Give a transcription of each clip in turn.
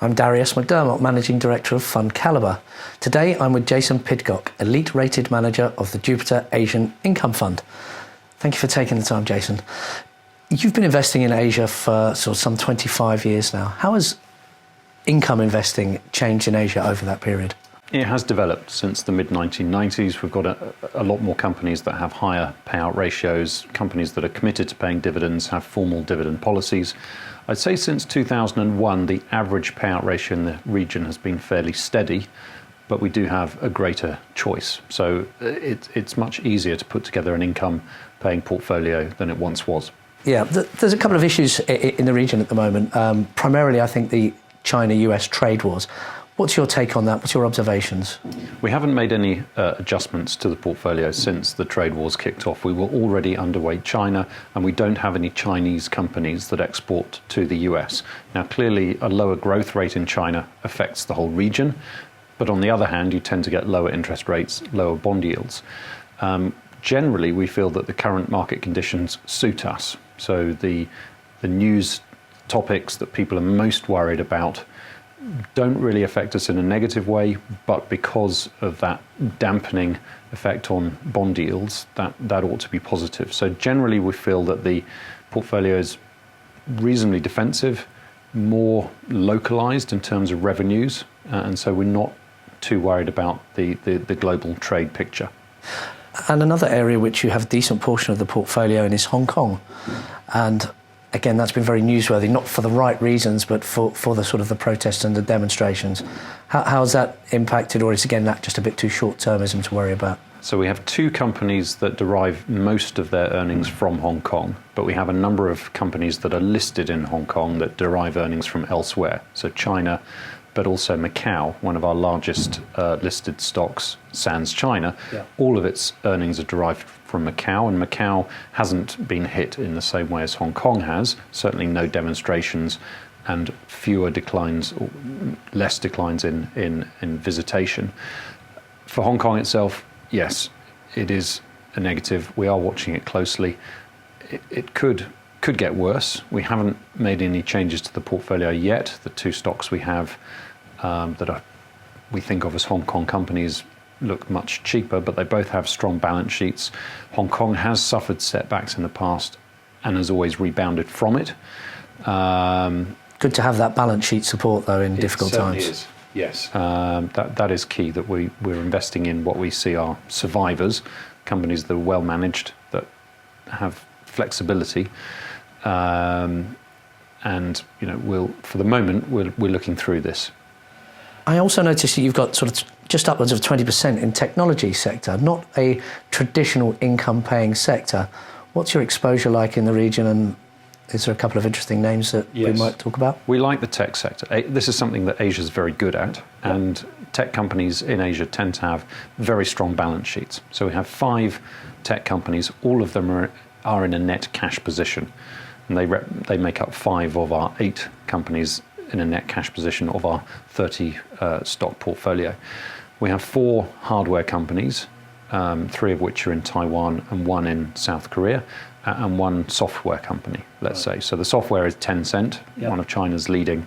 I'm Darius McDermott, Managing Director of FundCalibre. Today I'm with Jason Pidcock, Elite Rated Manager of the Jupiter Asian Income Fund. Thank you for taking the time, Jason. You've been investing in Asia for some 25 years now. How has income investing changed in Asia over that period? It has developed since the mid-1990s. We've got a lot more companies that have higher payout ratios, companies that are committed to paying dividends, have formal dividend policies. I'd say since 2001, the average payout ratio in the region has been fairly steady, but we do have a greater choice. So it's much easier to put together an income-paying portfolio than it once was. Yeah, there's a couple of issues in the region at the moment. Primarily, I think the China-US trade wars. What's your take on that? What's your observations? We haven't made any adjustments to the portfolio since the trade wars kicked off. We were already underweight China, and we don't have any Chinese companies that export to the US. Now, clearly, a lower growth rate in China affects the whole region, but on the other hand, you tend to get lower interest rates, lower bond yields. Generally, we feel that the current market conditions suit us. So the news topics that people are most worried about don't really affect us in a negative way, but because of that dampening effect on bond yields, that ought to be positive. So generally we feel that the portfolio is reasonably defensive, more localized in terms of revenues, and so we're not too worried about the global trade picture. And another area which you have a decent portion of the portfolio in is Hong Kong. And again, that's been very newsworthy, not for the right reasons, but for the protests and the demonstrations. How has that impacted, or is again that just a bit too short-termism to worry about? So we have two companies that derive most of their earnings from Hong Kong, but we have a number of companies that are listed in Hong Kong that derive earnings from elsewhere. So China, but also Macau, one of our largest listed stocks, sans China. Yeah. All of its earnings are derived from Macau, and Macau hasn't been hit in the same way as Hong Kong has. Certainly no demonstrations and fewer declines, or less declines in visitation. For Hong Kong itself, yes, it is a negative. We are watching it closely. It could get worse. We haven't made any changes to the portfolio yet. The two stocks we have we think of as Hong Kong companies look much cheaper, but they both have strong balance sheets. Hong Kong has suffered setbacks in the past and has always rebounded from it. Good to have that balance sheet support, though, in difficult times. Is. Yes, that is key, that we're investing in what we see are survivors, companies that are well managed, that have flexibility. And for the moment, we're looking through this. I also noticed that you've got just upwards of 20% in technology sector, not a traditional income-paying sector. What's your exposure like in the region, and is there a couple of interesting names that we might talk about? We like the tech sector. This is something that Asia is very good at, and tech companies in Asia tend to have very strong balance sheets. So we have 5 tech companies. All of them are in a net cash position, and they make up 5 of our 8 companies in a net cash position of our 30 stock portfolio. We have 4 hardware companies, 3 of which are in Taiwan and 1 in South Korea, and 1 software company, let's say. So the software is Tencent, one of China's leading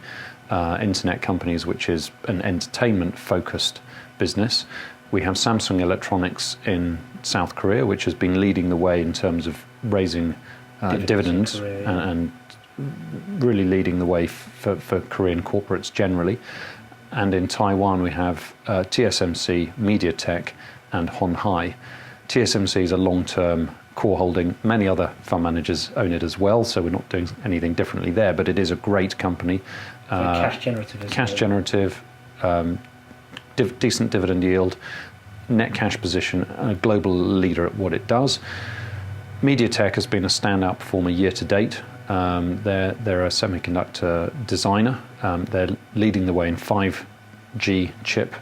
internet companies, which is an entertainment-focused business. We have Samsung Electronics in South Korea, which has been leading the way in terms of raising dividends and really leading the way for Korean corporates generally. And in Taiwan, we have TSMC, MediaTek, and Hon Hai. TSMC is a long-term core holding. Many other fund managers own it as well, so we're not doing anything differently there, but it is a great company. Cash generative. Cash generative, decent dividend yield, net cash position, and a global leader at what it does. MediaTek has been a standout performer year to date. They're a semiconductor designer. They're leading the way in 5G chip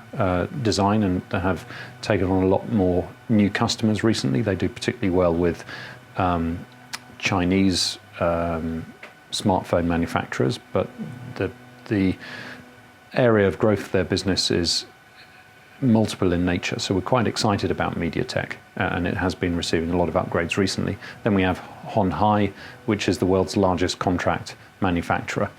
design, and they have taken on a lot more new customers recently. They do particularly well with Chinese smartphone manufacturers, but the area of growth of their business is multiple in nature, so we're quite excited about MediaTek, and it has been receiving a lot of upgrades recently. Then we have Hon Hai, which is the world's largest contract manufacturer.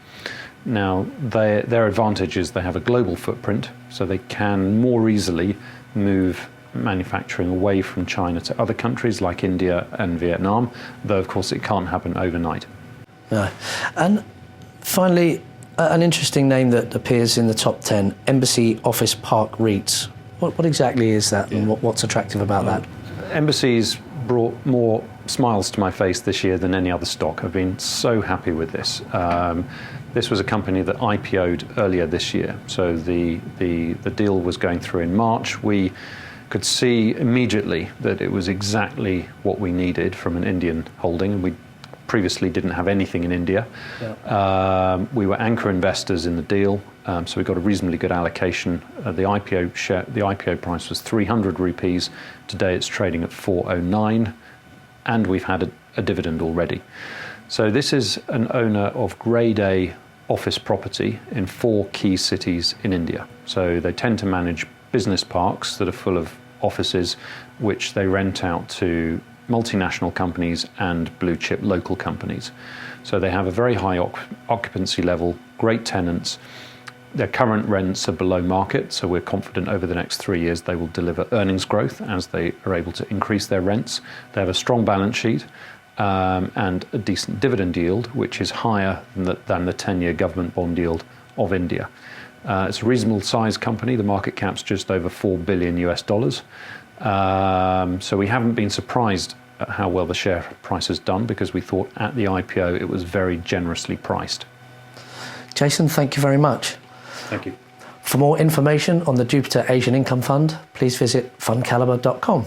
Now, their advantage is they have a global footprint, so they can more easily move manufacturing away from China to other countries like India and Vietnam, though of course it can't happen overnight. No. And finally, an interesting name that appears in the top 10, Embassy Office Park REITs. What exactly is that, and what's attractive about that? Embassy's brought more smiles to my face this year than any other stock. I've been so happy with this. This was a company that IPO'd earlier this year, so the deal was going through in March. We could see immediately that it was exactly what we needed from an Indian holding, and we previously didn't have anything in India. Yeah. We were anchor investors in the deal, so we got a reasonably good allocation. The IPO price was 300 rupees. Today it's trading at 409, and we've had a dividend already. So this is an owner of Grade A office property in 4 key cities in India. So they tend to manage business parks that are full of offices, which they rent out to multinational companies and blue chip local companies. So they have a very high occupancy level, great tenants. Their current rents are below market, so we're confident over the next 3 years they will deliver earnings growth as they are able to increase their rents. They have a strong balance sheet and a decent dividend yield, which is higher than the 10-year government bond yield of India. It's a reasonable sized company. The market cap's just over $4 billion US. So we haven't been surprised at how well the share price has done, because we thought at the IPO it was very generously priced. Jason, thank you very much. Thank you. For more information on the Jupiter Asian Income Fund, please visit FundCalibre.com.